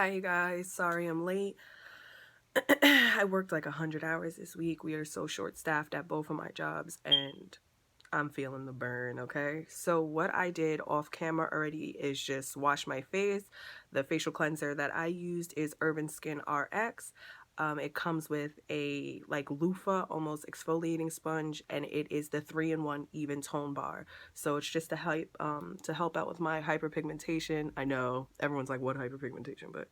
Hi you guys, sorry I'm late. I worked like 100 hours this week. We are so short-staffed at both of my jobs and I'm feeling the burn, okay? So what I did off camera already is just wash my face. The facial cleanser that I used is Urban Skin RX. It comes with a like loofah, almost exfoliating sponge, and it is the 3-in-1 even tone bar. So it's just to help out with my hyperpigmentation. I know everyone's like, what hyperpigmentation? But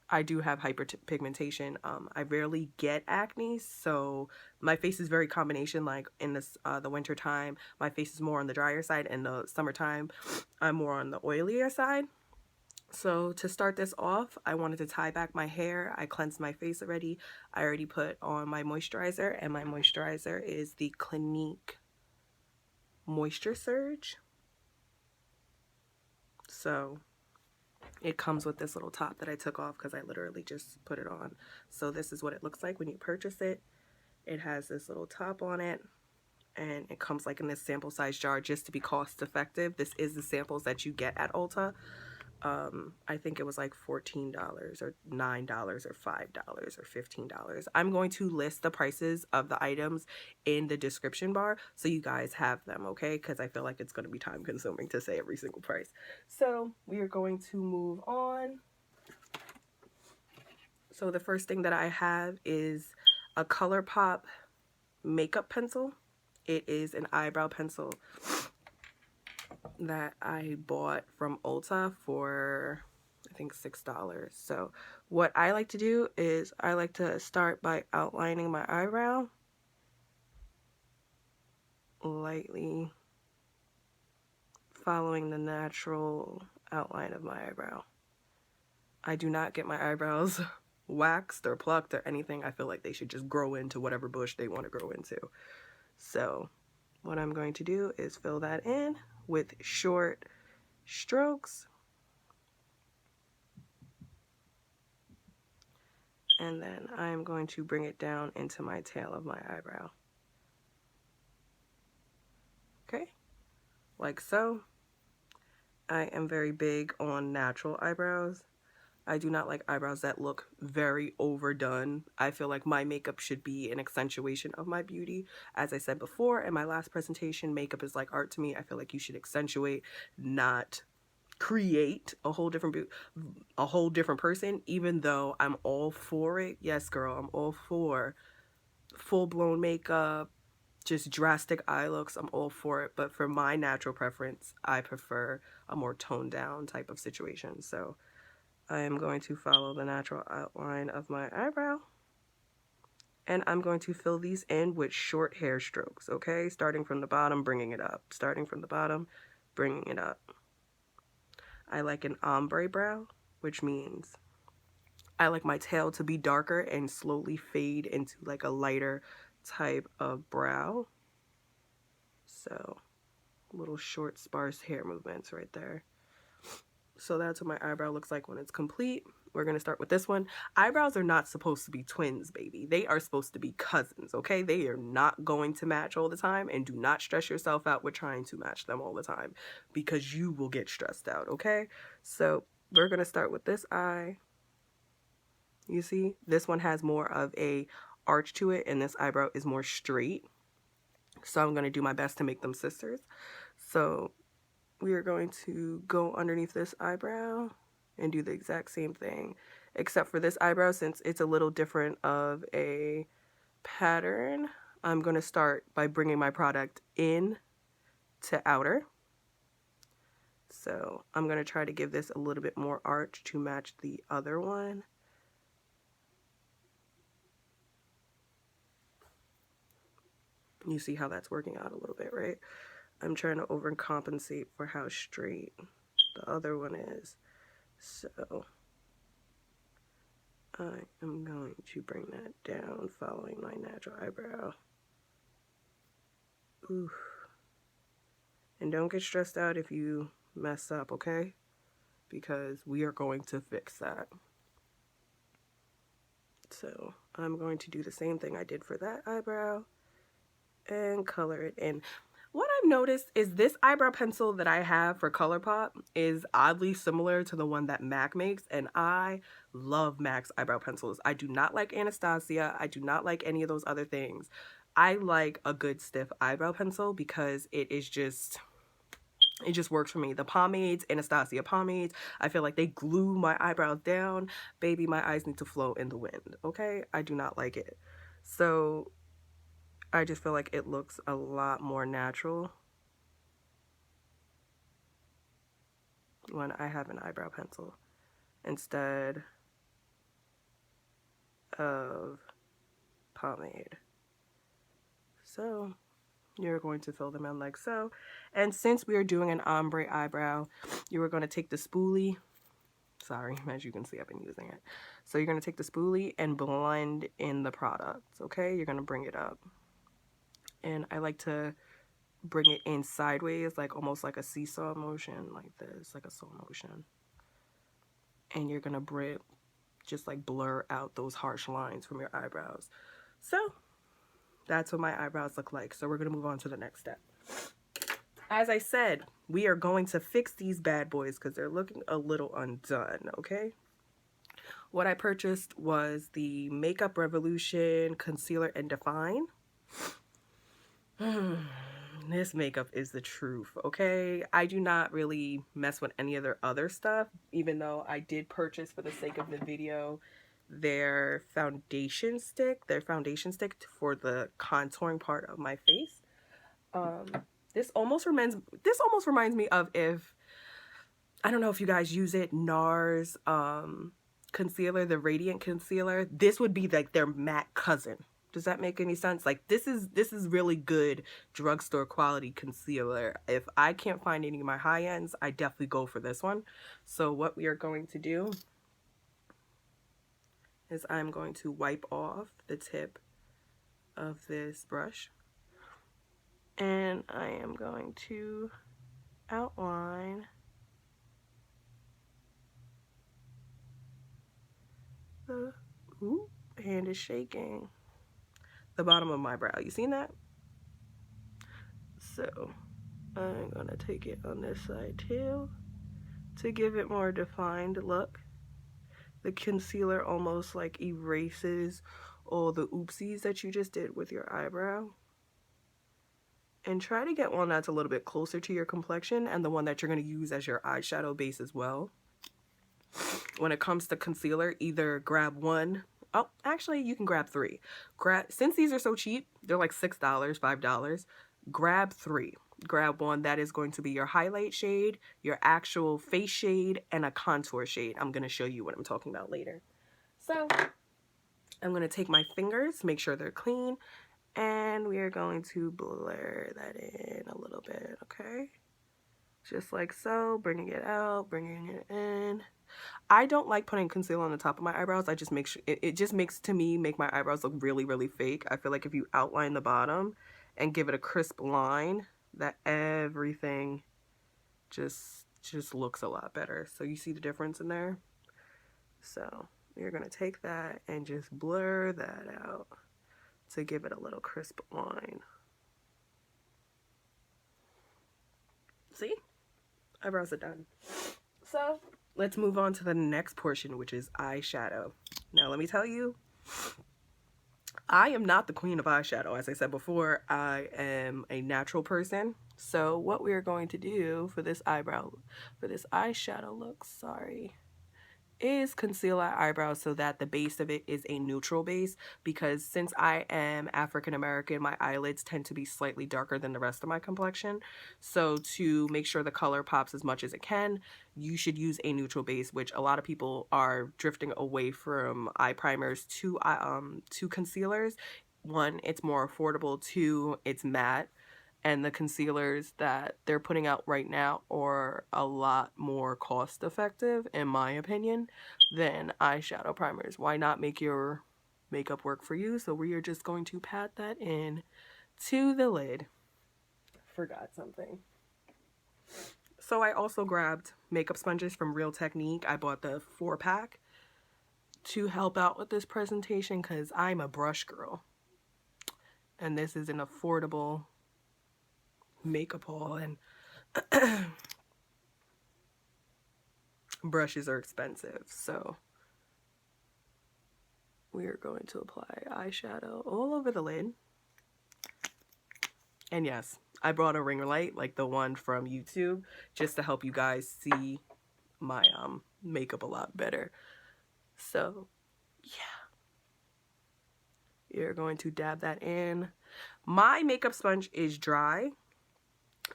I do have hyperpigmentation. I rarely get acne, so my face is very combination. Like in the winter time, my face is more on the drier side, and the summertime, I'm more on the oilier side. So to start this off, I wanted to tie back my hair. I cleansed my face already. I already put on my moisturizer, and my moisturizer is the Clinique Moisture Surge. So it comes with this little top that I took off because I literally just put it on. So this is what it looks like when you purchase it. It has this little top on it, and it comes like in this sample size jar just to be cost effective. This is the samples that you get at Ulta. I think it was like $14 or $9 or $5 or $15. I'm going to list the prices of the items in the description bar so you guys have them, okay? Because I feel like it's going to be time consuming to say every single price. So we are going to move on. So the first thing that I have is a Colourpop makeup pencil. It is an eyebrow pencil that I bought from Ulta for I think $6. So what I like to do is I like to start by outlining my eyebrow lightly, following the natural outline of my eyebrow. I do not get my eyebrows waxed or plucked or anything. I feel like they should just grow into whatever bush they want to grow into. So what I'm going to do is fill that in with short strokes. And then I'm going to bring it down into my tail of my eyebrow. Okay, like so. I am very big on natural eyebrows. I do not like eyebrows that look very overdone. I feel like my makeup should be an accentuation of my beauty. As I said before in my last presentation, makeup is like art to me. I feel like you should accentuate, not create a whole different person, even though I'm all for it. Yes, girl, I'm all for full-blown makeup, just drastic eye looks. I'm all for it, but for my natural preference, I prefer a more toned down type of situation. So I am going to follow the natural outline of my eyebrow, and I'm going to fill these in with short hair strokes, okay? Starting from the bottom, bringing it up. Starting from the bottom, bringing it up. I like an ombre brow, which means I like my tail to be darker and slowly fade into like a lighter type of brow. So little short sparse hair movements right there. So that's what my eyebrow looks like when it's complete. We're going to start with this one. Eyebrows are not supposed to be twins, baby. They are supposed to be cousins, okay? They are not going to match all the time, and do not stress yourself out with trying to match them all the time because you will get stressed out, okay? So we're going to start with this eye. You see, this one has more of a arch to it, and this eyebrow is more straight. So I'm going to do my best to make them sisters. So we are going to go underneath this eyebrow and do the exact same thing, except for this eyebrow, since it's a little different of a pattern. I'm going to start by bringing my product in to outer. So I'm going to try to give this a little bit more arch to match the other one. You see how that's working out a little bit, right? I'm trying to overcompensate for how straight the other one is. So I am going to bring that down following my natural eyebrow. Oof. And don't get stressed out if you mess up, okay? Because we are going to fix that. So I'm going to do the same thing I did for that eyebrow and color it in. What I've noticed is this eyebrow pencil that I have for Colourpop is oddly similar to the one that MAC makes, and I love MAC's eyebrow pencils. I do not like Anastasia. I do not like any of those other things. I like a good stiff eyebrow pencil because it just works for me. The pomades, Anastasia pomades, I feel like they glue my eyebrows down. Baby, my eyes need to flow in the wind, okay? I do not like it. So I just feel like it looks a lot more natural when I have an eyebrow pencil instead of pomade. So you're going to fill them in like so. And since we are doing an ombre eyebrow, you are going to take the spoolie. Sorry, as you can see, I've been using it. So you're going to take the spoolie and blend in the product, okay? You're going to bring it up. And I like to bring it in sideways, like almost like a seesaw motion, like this, like a saw motion. And you're going to just like blur out those harsh lines from your eyebrows. So that's what my eyebrows look like. So we're going to move on to the next step. As I said, we are going to fix these bad boys because they're looking a little undone, okay? What I purchased was the Makeup Revolution Concealer and Define. This makeup is the truth, okay? I do not really mess with any of their other stuff, even though I did purchase, for the sake of the video, their foundation stick for the contouring part of my face. This almost reminds me of, if I don't know if you guys use it, NARS concealer, the Radiant concealer. This would be like their matte cousin. Does that make any sense? Like this is really good drugstore quality concealer. If I can't find any of my high ends, I definitely go for this one. So what we are going to do is I'm going to wipe off the tip of this brush, and I am going to outline the, ooh, hand is shaking, the bottom of my brow. You seen that? So I'm gonna take it on this side too to give it more defined look. The concealer almost like erases all the oopsies that you just did with your eyebrow. And try to get one that's a little bit closer to your complexion and the one that you're going to use as your eyeshadow base as well. When it comes to concealer, either grab one. Oh, actually, you can grab three. Since these are so cheap, they're like $6, $5. Grab three. Grab one that is going to be your highlight shade, your actual face shade, and a contour shade. I'm going to show you what I'm talking about later. So I'm going to take my fingers, make sure they're clean, and we are going to blur that in a little bit, okay? Just like so, bringing it out, bringing it in. I don't like putting concealer on the top of my eyebrows. I just make sure, it just makes, to me, make my eyebrows look really, really fake. I feel like if you outline the bottom and give it a crisp line, that everything just looks a lot better. So you see the difference in there? So you're gonna take that and just blur that out to give it a little crisp line. See? Eyebrows are done. So let's move on to the next portion, which is eyeshadow. Now let me tell you, I am not the queen of eyeshadow. As I said before, I am a natural person. So what we are going to do for this eyeshadow look, is conceal our eyebrows so that the base of it is a neutral base, because since I am African American, my eyelids tend to be slightly darker than the rest of my complexion. So to make sure the color pops as much as it can, you should use a neutral base, which a lot of people are drifting away from eye primers to concealers. One, it's more affordable. Two, it's matte. And the concealers that they're putting out right now are a lot more cost effective, in my opinion, than eyeshadow primers. Why not make your makeup work for you? So we are just going to pat that in to the lid. Forgot something. So I also grabbed makeup sponges from Real Technique. I bought the 4-pack to help out with this presentation because I'm a brush girl. And this is an affordable makeup haul, and brushes are expensive, so we are going to apply eyeshadow all over the lid. And yes, I brought a ring light like the one from YouTube just to help you guys see my makeup a lot better. So yeah, you're going to dab that in. My makeup sponge is dry.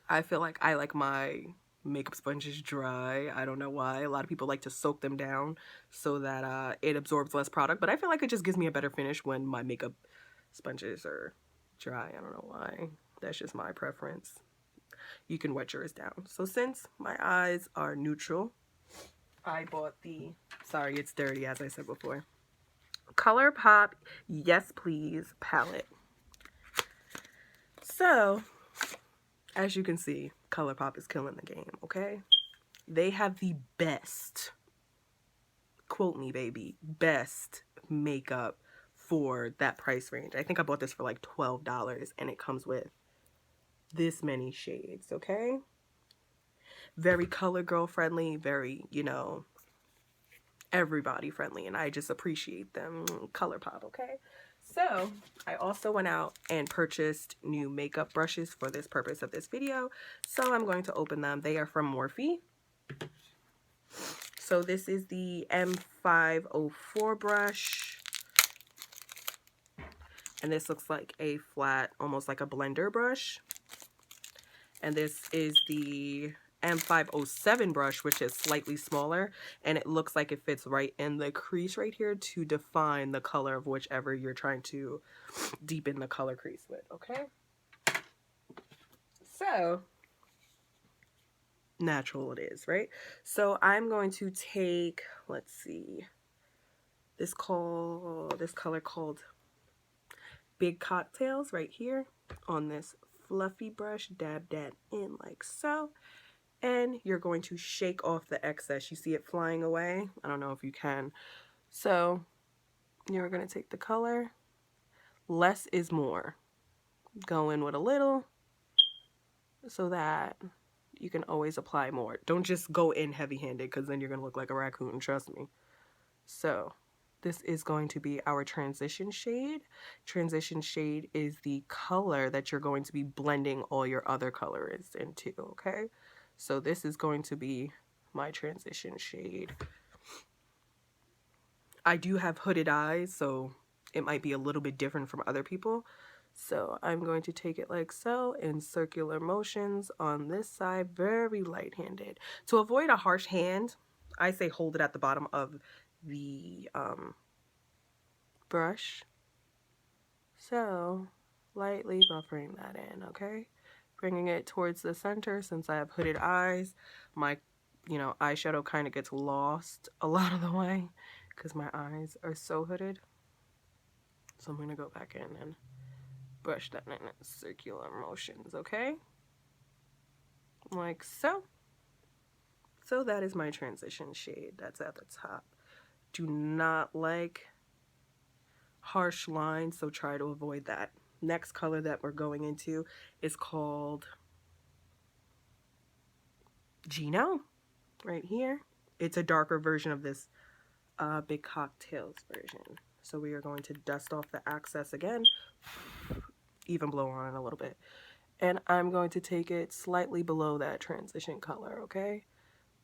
I feel like I like my makeup sponges dry. I don't know why. A lot of people like to soak them down so that it absorbs less product, but I feel like it just gives me a better finish when my makeup sponges are dry. I don't know why. That's just my preference. You can wet yours down. So since my eyes are neutral, I bought the, sorry it's dirty as I said before, Colourpop Yes Please palette. So as you can see, Colourpop is killing the game, okay? They have the best, quote me baby, best makeup for that price range. I think I bought this for like $12 and it comes with this many shades, okay? Very color girl friendly, very, you know, everybody friendly, and I just appreciate them. Colourpop, okay? So I also went out and purchased new makeup brushes for this purpose of this video, so I'm going to open them. They are from Morphe. So this is the M504 brush, and this looks like a flat, almost like a blender brush. And this is the M507 brush, which is slightly smaller, and it looks like it fits right in the crease right here to define the color of whichever you're trying to deepen the color crease with, okay? So natural it is, right? So I'm going to take, let's see, this color called Big Cocktails right here on this fluffy brush, dab that in like so. And you're going to shake off the excess. You see it flying away? I don't know if you can. So you're going to take the color. Less is more. Go in with a little so that you can always apply more. Don't just go in heavy-handed because then you're going to look like a raccoon, trust me. So this is going to be our transition shade. Transition shade is the color that you're going to be blending all your other colors into, okay? So this is going to be my transition shade. I do have hooded eyes, so it might be a little bit different from other people. So I'm going to take it like so in circular motions on this side, very light-handed. To avoid a harsh hand, I say hold it at the bottom of the brush. So lightly buffering that in, okay? Bringing it towards the center. Since I have hooded eyes, my, you know, eyeshadow kind of gets lost a lot of the way because my eyes are so hooded. So I'm going to go back in and brush that in circular motions, okay? Like so. So that is my transition shade. That's at the top. Do not like harsh lines, so try to avoid that. Next color that we're going into is called Gino, right here. It's a darker version of this Big Cocktails version. So we are going to dust off the excess again, even blow on it a little bit. And I'm going to take it slightly below that transition color, okay?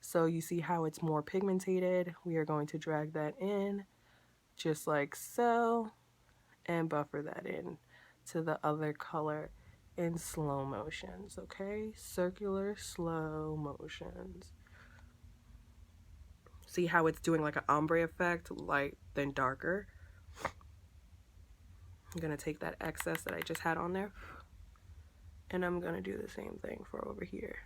So you see how it's more pigmented. We are going to drag that in just like so and buffer that in to the other color in slow motions, okay? Circular slow motions. See how it's doing like an ombre effect, light then darker. I'm gonna take that excess that I just had on there and I'm gonna do the same thing for over here.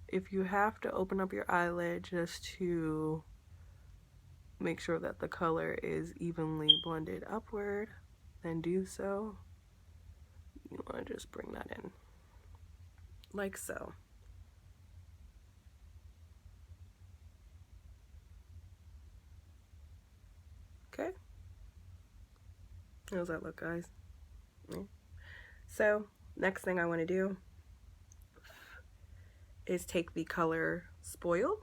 If you have to open up your eyelid just to make sure that the color is evenly blended upward, then do so. You want to just bring that in like so. Okay, how does that look, guys? Yeah. So next thing I want to do is take the color Spoiled,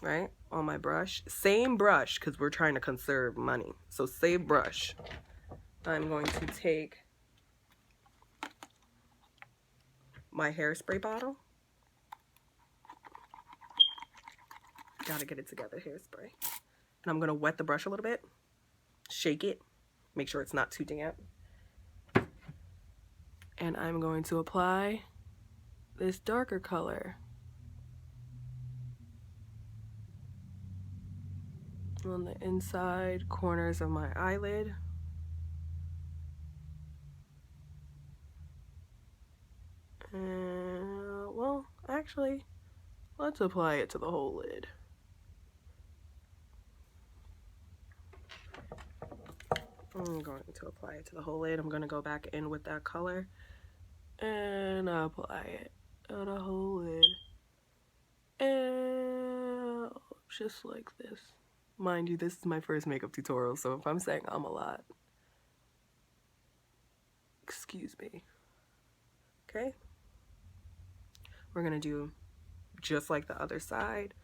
right, on my brush. Same brush, because we're trying to conserve money. So same brush. I'm going to take my hairspray bottle. Gotta get it together, hairspray. And I'm gonna wet the brush a little bit, shake it, make sure it's not too damp. And I'm going to apply this darker color on the inside corners of my eyelid. And, well, actually, let's apply it to the whole lid. I'm going to apply it to the whole lid. I'm going to go back in with that color and apply it to the whole lid. And just like this. Mind you, this is my first makeup tutorial, so if I'm saying I'm a lot, excuse me. Okay? We're going to do just like the other side.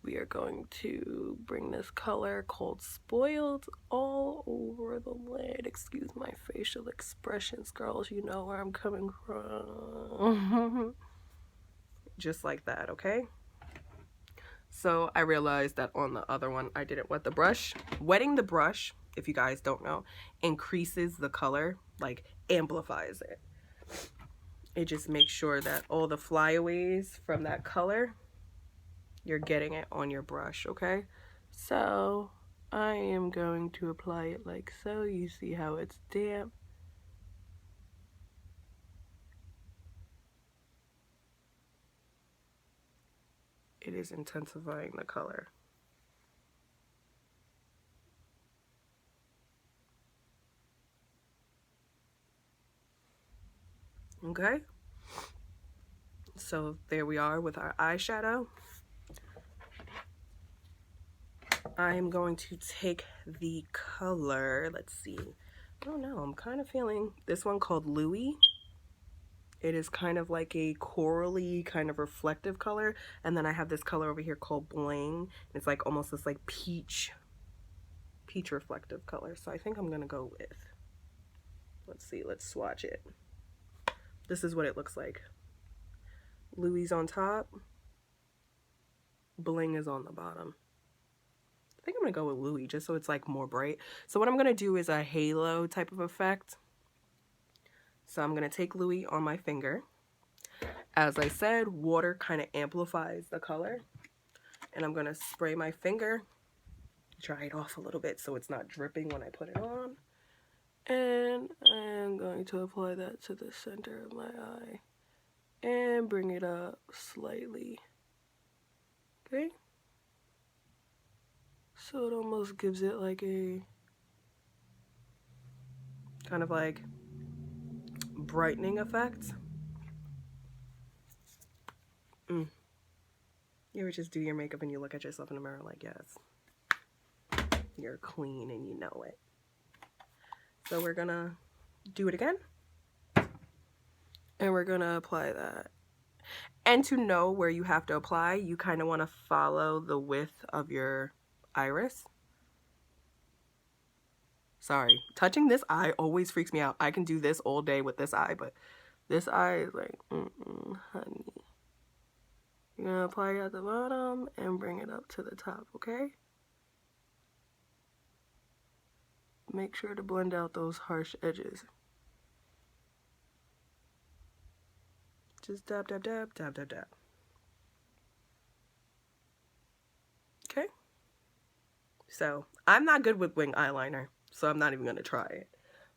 We are going to bring this color called Spoiled all over the lid. Excuse my facial expressions, girls. You know where I'm coming from. Just like that, okay? So I realized that on the other one, I didn't wet the brush. Wetting the brush, if you guys don't know, increases the color, like amplifies it. It just makes sure that all the flyaways from that color, you're getting it on your brush, okay? So I am going to apply it like so. You see how it's damp. It is intensifying the color. Okay? So there we are with our eyeshadow. I'm going to take the color, let's see, I don't know, I'm kind of feeling this one called Louis. It is kind of like a corally kind of reflective color, and then I have this color over here called Bling. It's like almost this like peach reflective color. So I think I'm gonna go with, let's see, let's swatch it. This is what it looks like. Louis on top, Bling is on the bottom. I think I'm gonna go with Louis just so it's like more bright. So what I'm gonna do is a halo type of effect. So I'm gonna take Louis on my finger. As I said, water kind of amplifies the color. And I'm gonna spray my finger, dry it off a little bit so it's not dripping when I put it on. And I'm going to apply that to the center of my eye and bring it up slightly. Okay? So it almost gives it like a kind of like brightening effect. You ever just do your makeup and you look at yourself in the mirror like, yes, you're clean and you know it. So we're gonna do it again. And we're gonna apply that. And to know where you have to apply, you kind of want to follow the width of your iris. Sorry, touching this eye always freaks me out. I can do this all day with this eye, but this eye is like, honey. You're gonna apply it at the bottom and bring it up to the top, okay? Make sure to blend out those harsh edges. Just dab, dab, dab, dab, dab, dab. Okay? So, I'm not good with wing eyeliner, so I'm not even gonna try it.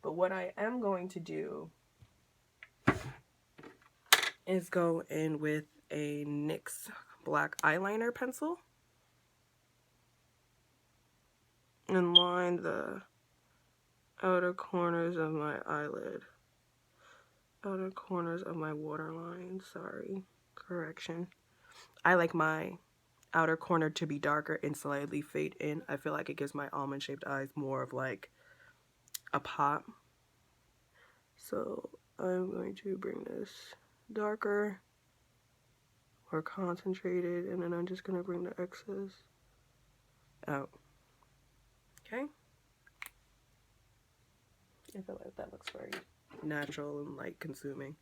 But what I am going to do is go in with a NYX black eyeliner pencil and line the outer corners of my eyelid, outer corners of my waterline, sorry, correction. I like my outer corner to be darker and slightly fade in. I feel like it gives my almond shaped eyes more of like a pop. So I'm going to bring this darker or concentrated, and then I'm just going to bring the excess out. Okay? I feel like that looks very natural and light consuming.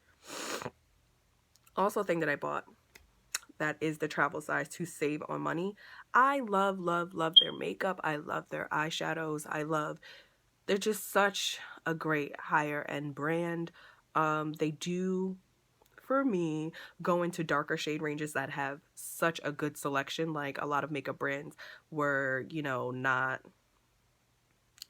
Also, a thing that I bought that is the travel size to save on money. I love, love, love their makeup. I love their eyeshadows. They're just such a great higher end brand. They do, for me, go into darker shade ranges that have such a good selection. Like a lot of makeup brands were, you know, not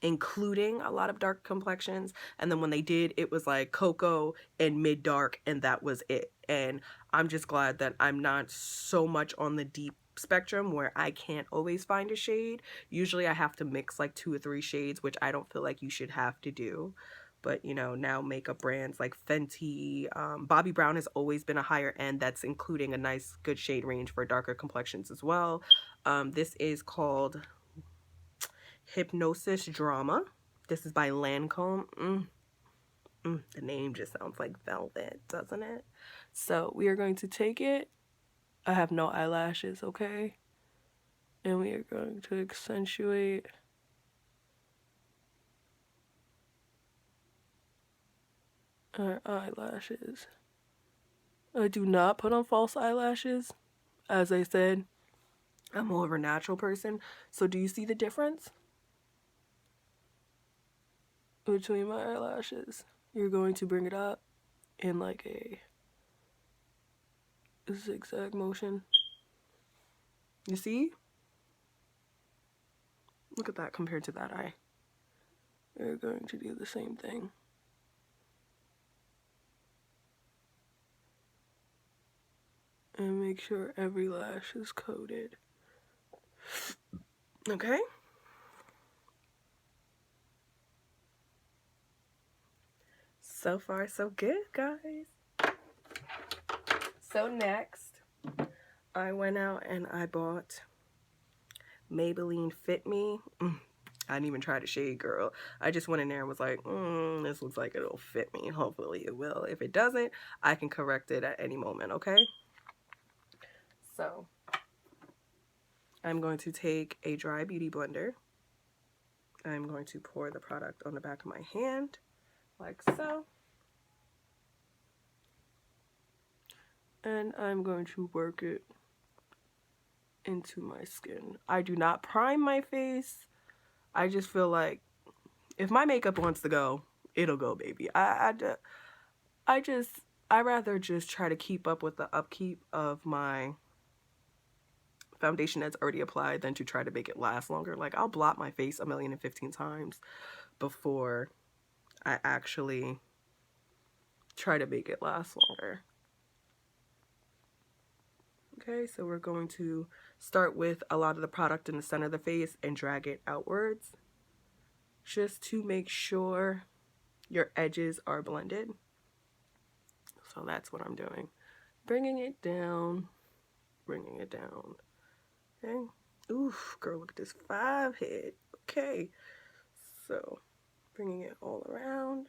including a lot of dark complexions, and then when they did, it was like cocoa and mid dark, and that was it. And I'm just glad that I'm not so much on the deep spectrum where I can't always find a shade. Usually I have to mix like 2 or 3 shades, which I don't feel like you should have to do. But you know, now makeup brands like Fenty, Bobbi Brown has always been a higher end that's including a nice good shade range for darker complexions as well. This is called Hypnosis Drama. This is by Lancôme. The name just sounds like velvet, doesn't it? So we are going to take it. I have no eyelashes, okay? And we are going to accentuate our eyelashes. I do not put on false eyelashes. As I said, I'm more of a natural person. So do you see the difference between my eyelashes? You're going to bring it up in like a zigzag motion. You see? Look at that compared to that eye. We're going to do the same thing. And make sure every lash is coated. Okay? So far, so good, guys. So next, I went out and I bought Maybelline Fit Me. I didn't even try the shade, girl. I just went in there and was like, this looks like it'll fit me. Hopefully it will. If it doesn't, I can correct it at any moment, okay? So, I'm going to take a dry beauty blender. I'm going to pour the product on the back of my hand, like so. And I'm going to work it into my skin. I do not prime my face. I just feel like if my makeup wants to go, it'll go, baby. I rather just try to keep up with the upkeep of my foundation that's already applied than to try to make it last longer. Like, I'll blot my face 1,015 times before I actually try to make it last longer. Okay, so we're going to start with a lot of the product in the center of the face and drag it outwards just to make sure your edges are blended. So that's what I'm doing. Bringing it down, bringing it down. Okay. Oof, girl, look at this 5 head. Okay. So, bringing it all around.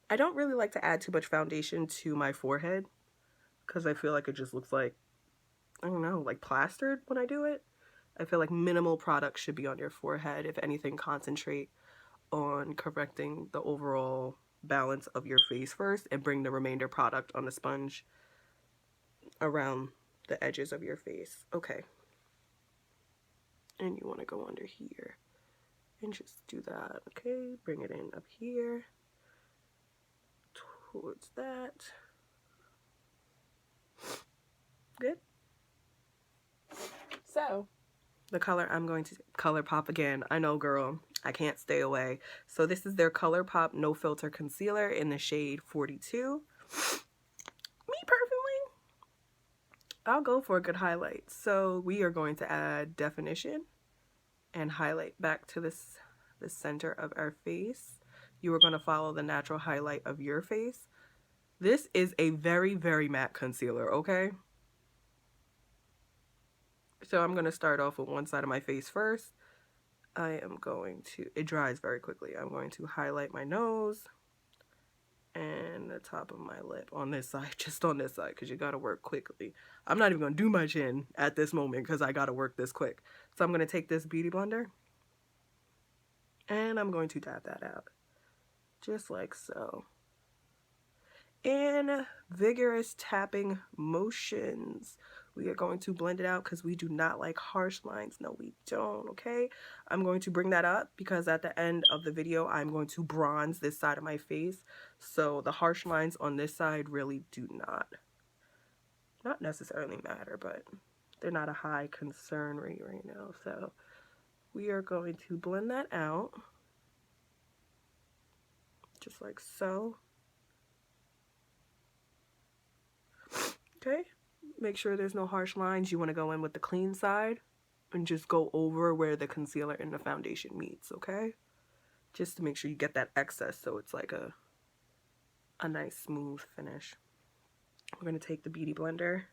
I don't really like to add too much foundation to my forehead because I feel like it just looks like, I don't know, like plastered when I do it. I feel like minimal product should be on your forehead. If anything, concentrate on correcting the overall balance of your face first and bring the remainder product on the sponge around the edges of your face. Okay. And you want to go under here and just do that. Okay, bring it in up here towards that. Good. So the color I'm going to Colourpop again. I know, girl, I can't stay away. So this is their Colourpop No Filter Concealer in the shade 42. Me personally, I'll go for a good highlight. So we are going to add definition and highlight back to the center of our face. You are going to follow the natural highlight of your face. This is a very, very matte concealer, okay? So I'm going to start off with one side of my face first. I am going to, it dries very quickly. I'm going to highlight my nose, and the top of my lip on this side, just on this side, because you gotta work quickly. I'm not even gonna do my chin at this moment because I gotta work this quick. So I'm gonna take this beauty blender and I'm going to dab that out, just like so. In vigorous tapping motions, we are going to blend it out because we do not like harsh lines. No, we don't, okay? I'm going to bring that up because at the end of the video, I'm going to bronze this side of my face. So the harsh lines on this side really do not necessarily matter, but they're not a high concern right now. So we are going to blend that out just like so. Okay, make sure there's no harsh lines. You want to go in with the clean side and just go over where the concealer and the foundation meets, okay? Just to make sure you get that excess so it's like a nice smooth finish. We're going to take the beauty blender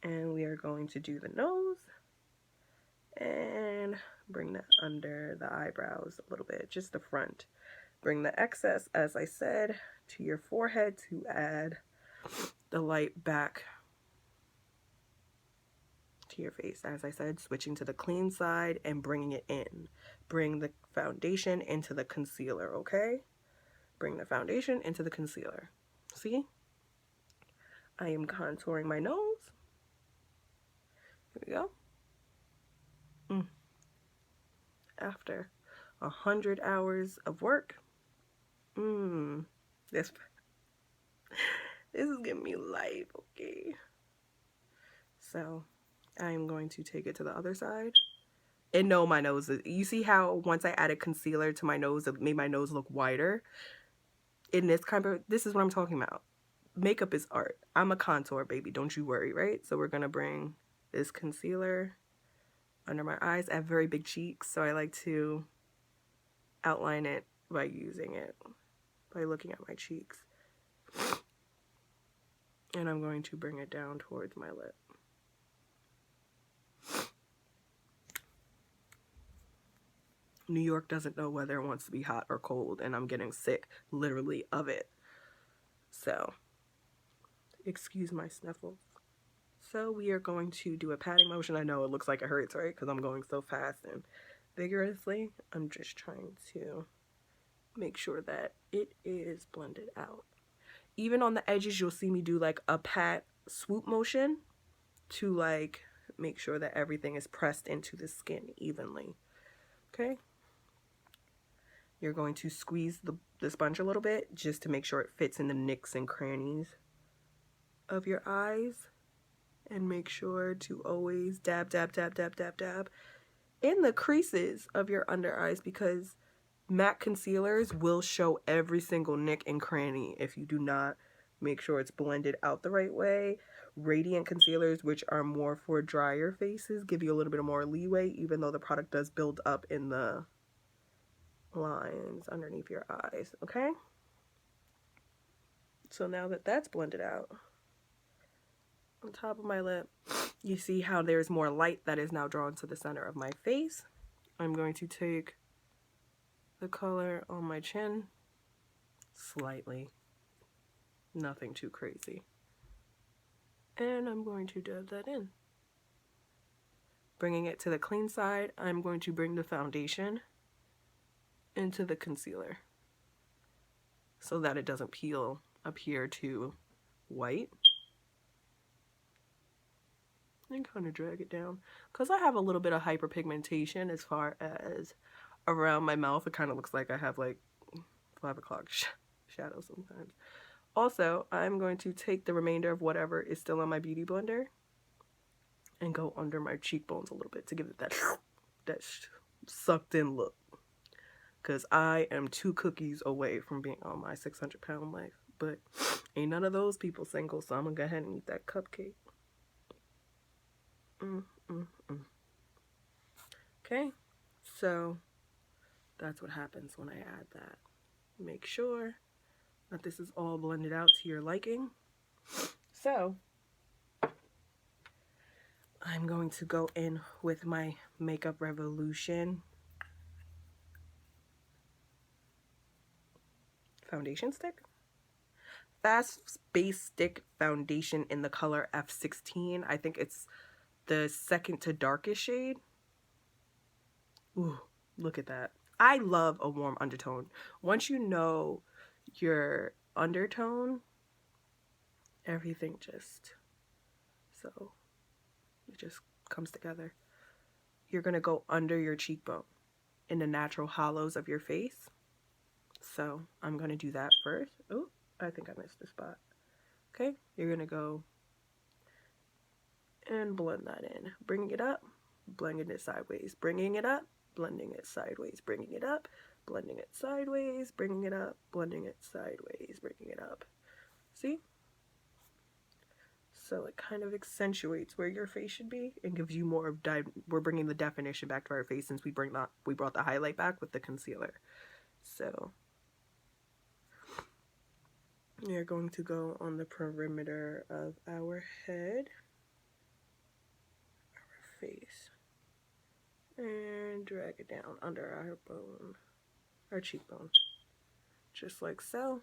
and we are going to do the nose and bring that under the eyebrows a little bit, just the front. Bring the excess, as I said, to your forehead to add the light back to your face. As I said, switching to the clean side and bringing it in. Bring the foundation into the concealer, okay? Bring the foundation into the concealer. See? I am contouring my nose. Here we go. After 100 hours of work, this is giving me life, okay? So I'm going to take it to the other side. And no, my nose is, you see how once I added concealer to my nose, it made my nose look wider? In this kind of, this is what I'm talking about. Makeup is art. I'm a contour baby, don't you worry, right? So we're gonna bring this concealer under my eyes. I have very big cheeks, so I like to outline it by using it, by looking at my cheeks. And I'm going to bring it down towards my lip. New York doesn't know whether it wants to be hot or cold, and I'm getting sick, literally, of it. So, excuse my sniffles. So we are going to do a patting motion. I know it looks like it hurts, right? Because I'm going so fast and vigorously. I'm just trying to make sure that it is blended out. Even on the edges, you'll see me do like a pat swoop motion to like make sure that everything is pressed into the skin evenly. Okay? You're going to squeeze the sponge a little bit just to make sure it fits in the nicks and crannies of your eyes. And make sure to always dab, dab, dab, dab, dab, dab in the creases of your under eyes, because matte concealers will show every single nick and cranny if you do not make sure it's blended out the right way. Radiant concealers, which are more for drier faces, give you a little bit more leeway, even though the product does build up in the lines underneath your eyes, okay? So now that that's blended out, on top of my lip, you see how there's more light that is now drawn to the center of my face. I'm going to take the color on my chin slightly, nothing too crazy, and I'm going to dab that in. Bringing it to the clean side, I'm going to bring the foundation into the concealer so that it doesn't appear too white. And kind of drag it down, because I have a little bit of hyperpigmentation as far as around my mouth. It kind of looks like I have like 5 o'clock shadow sometimes. Also, I'm going to take the remainder of whatever is still on my beauty blender and go under my cheekbones a little bit to give it that sucked in look, because I am 2 cookies away from being on my 600-pound life, but ain't none of those people single, so I'm gonna go ahead and eat that cupcake. Okay, so that's what happens when I add that. Make sure that this is all blended out to your liking. So I'm going to go in with my Makeup Revolution foundation stick. Fast Base Stick Foundation in the color F16. I think it's the second to darkest shade. Ooh, look at that. I love a warm undertone. Once you know your undertone, everything just, so it just comes together. You're going to go under your cheekbone in the natural hollows of your face. So I'm going to do that first. Oh, I think I missed a spot. Okay, you're going to go and blend that in. Bringing it up, blending it sideways. Bringing it up, blending it sideways. Bringing it up, blending it sideways. Bringing it up, blending it sideways. Bringing it up. See? So it kind of accentuates where your face should be and gives you more of we're bringing the definition back to our face since we brought the highlight back with the concealer. So we're going to go on the perimeter of our head, our face, and drag it down under our bone, our cheekbone, just like so.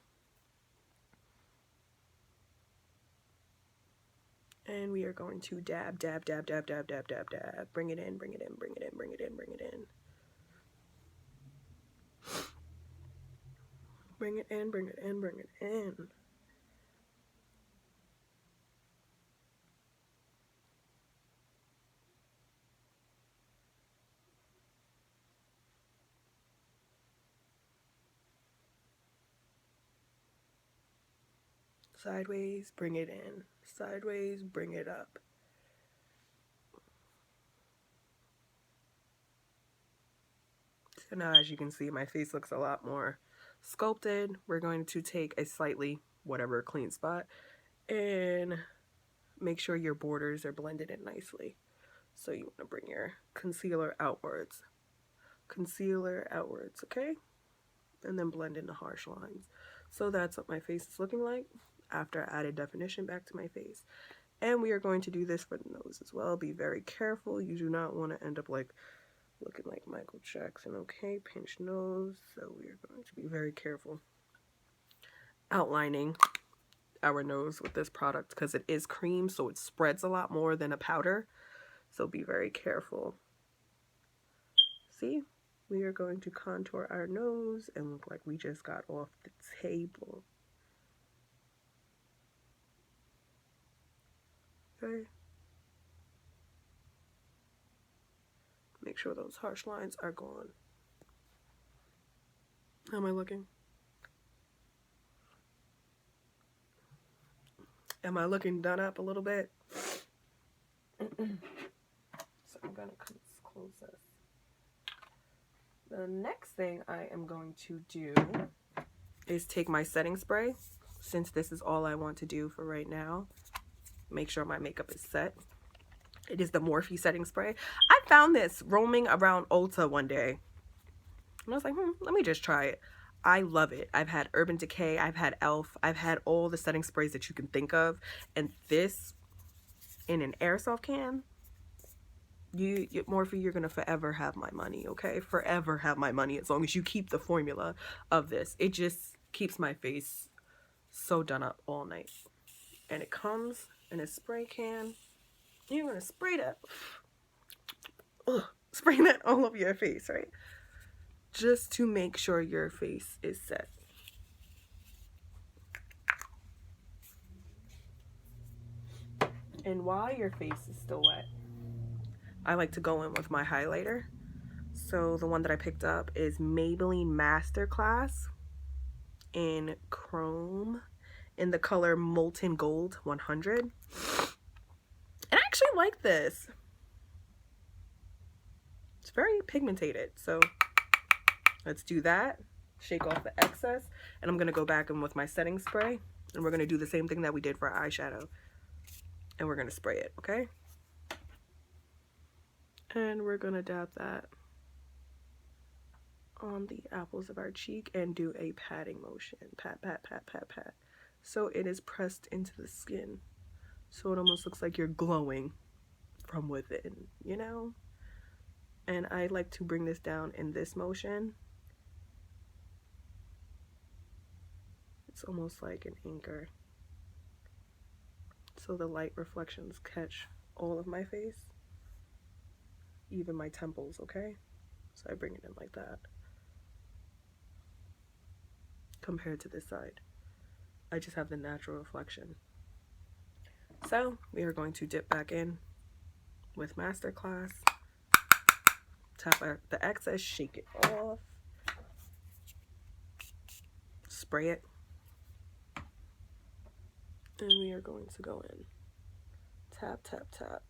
And we are going to dab, dab, dab, dab, dab, dab, dab, dab. Bring it in, bring it in, bring it in, bring it in, bring it in. Bring it in, bring it in, bring it in. Sideways, bring it in. Sideways, bring it up. So now, as you can see, my face looks a lot more sculpted. We're going to take a slightly, whatever, clean spot and make sure your borders are blended in nicely. So you want to bring your concealer outwards. Concealer outwards, okay? And then blend in the harsh lines. So that's what my face is looking like after I added definition back to my face. And we are going to do this for the nose as well. Be very careful. You do not want to end up like looking like Michael Jackson, okay? Pinch nose. So we are going to be very careful outlining our nose with this product because it is cream, so it spreads a lot more than a powder. So be very careful. See? We are going to contour our nose and look like we just got off the table. Okay. Make sure those harsh lines are gone. How am I looking? Am I looking done up a little bit? So I'm gonna close this. The next thing I am going to do is take my setting spray, since this is all I want to do for right now. Make sure my makeup is set. It is the Morphe setting spray. I found this roaming around Ulta one day. And I was like, let me just try it. I love it. I've had Urban Decay, I've had e.l.f., I've had all the setting sprays that you can think of. And this in an airsoft can, Morphe, you're gonna forever have my money, okay? Forever have my money as long as you keep the formula of this. It just keeps my face so done up all night. And it comes in a spray can. You're gonna spray that. Spray that all over your face, right? Just to make sure your face is set. And while your face is still wet, I like to go in with my highlighter. So the one that I picked up is Maybelline Masterclass in Chrome in the color Molten Gold 100. And I actually like this. It's very pigmented. So let's do that. Shake off the excess. And I'm going to go back in with my setting spray. And we're going to do the same thing that we did for our eyeshadow. And we're going to spray it, okay? And we're going to dab that on the apples of our cheek and do a patting motion. Pat, pat, pat, pat, pat. So it is pressed into the skin. So it almost looks like you're glowing from within, you know? And I like to bring this down in this motion. It's almost like an anchor, so the light reflections catch all of my face, even my temples, okay? So I bring it in like that. Compared to this side, I just have the natural reflection. So we are going to dip back in with Masterclass. Tap out the excess, shake it off, spray it, and we are going to go in. Tap, tap, tap.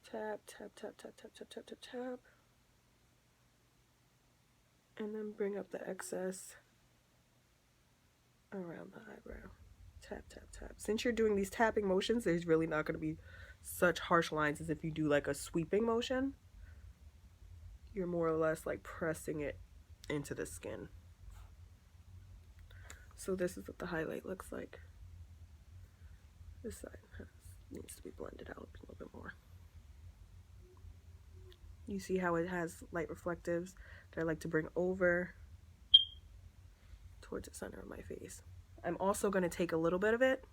Tap, tap, tap, tap, tap, tap, tap, tap, tap. And then bring up the excess around the eyebrow. Tap, tap, tap. Since you're doing these tapping motions, there's really not going to be such harsh lines as if you do like a sweeping motion. You're more or less like pressing it into the skin. So this is what the highlight looks like. This side needs to be blended out a little bit more. You see how it has light reflectives that I like to bring over towards the center of my face. I'm also going to take a little bit of it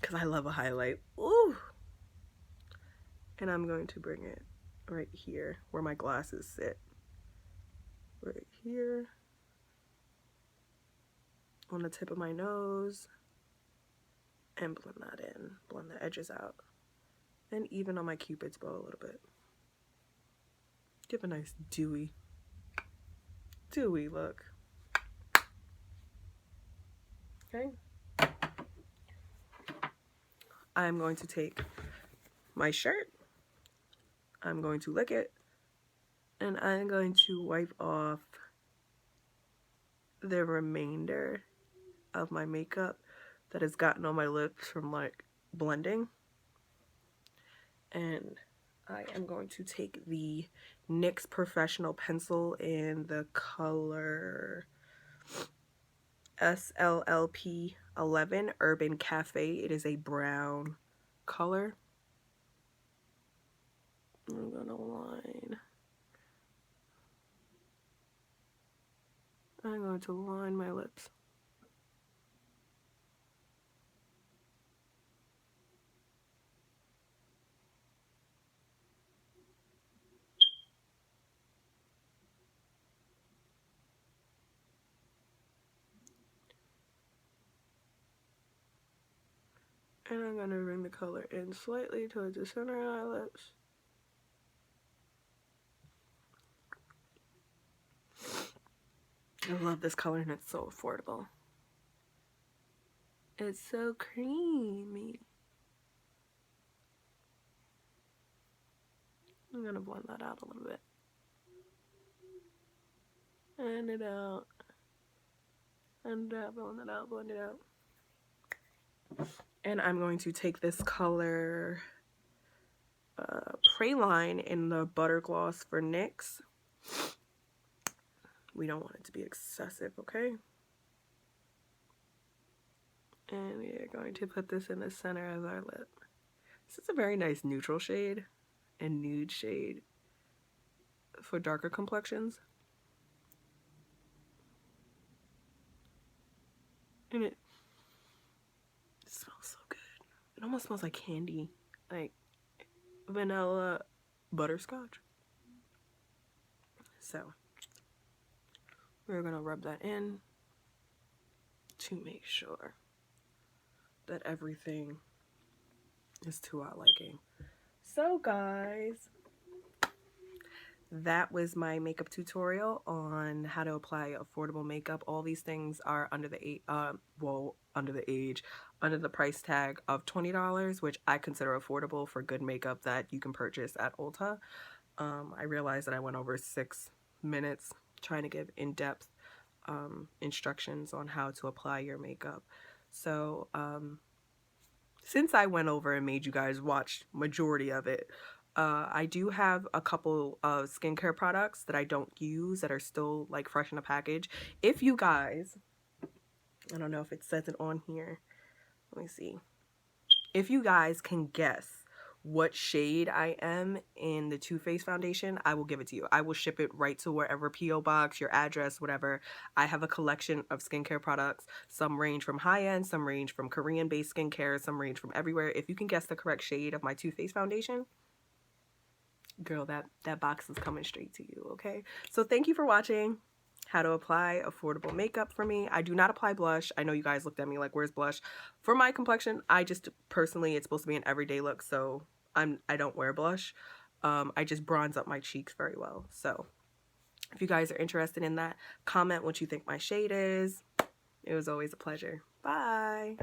because I love a highlight. Ooh! And I'm going to bring it right here where my glasses sit. Right here. On the tip of my nose. And blend that in. Blend the edges out. And even on my Cupid's bow a little bit. Give a nice dewy look. Okay. I'm going to take my shirt. I'm going to lick it. And I'm going to wipe off the remainder of my makeup that has gotten on my lips from like blending. And I am going to take the NYX Professional Pencil in the color SLLP 11 Urban Cafe. It is a brown color. I'm gonna line. I'm going to line my lips. And I'm going to bring the color in slightly towards the center of my lips. I love this color and it's so affordable. It's so creamy. I'm going to blend that out a little bit. And it out. And blend it out, blend it out. And I'm going to take this color Praline in the Butter Gloss for NYX. We don't want it to be excessive, okay? And we are going to put this in the center of our lip. This is a very nice neutral shade and nude shade for darker complexions. And it smells so good. It almost smells like candy, like vanilla butterscotch. So we're gonna rub that in to make sure that everything is to our liking. So guys, that was my makeup tutorial on how to apply affordable makeup. All these things are under the under the price tag of $20, which I consider affordable for good makeup that you can purchase at Ulta. I realized that I went over 6 minutes trying to give in-depth instructions on how to apply your makeup. So since I went over and made you guys watch majority of it, I do have a couple of skincare products that I don't use that are still like fresh in a package. If you guys, I don't know if it says it on here. Let me see. If you guys can guess what shade I am in the Too Faced foundation, I will give it to you. I will ship it right to wherever, P.O. box, your address, whatever. I have a collection of skincare products. Some range from high-end, some range from Korean-based skincare, some range from everywhere. If you can guess the correct shade of my Too Faced foundation, girl, that box is coming straight to you, okay? So thank you for watching how to apply affordable makeup for me. I do not apply blush. I know you guys looked at me like, where's blush? For my complexion, I just personally, it's supposed to be an everyday look, so I don't wear blush. I just bronze up my cheeks very well. So if you guys are interested in that, comment what you think my shade is. It was always a pleasure. Bye.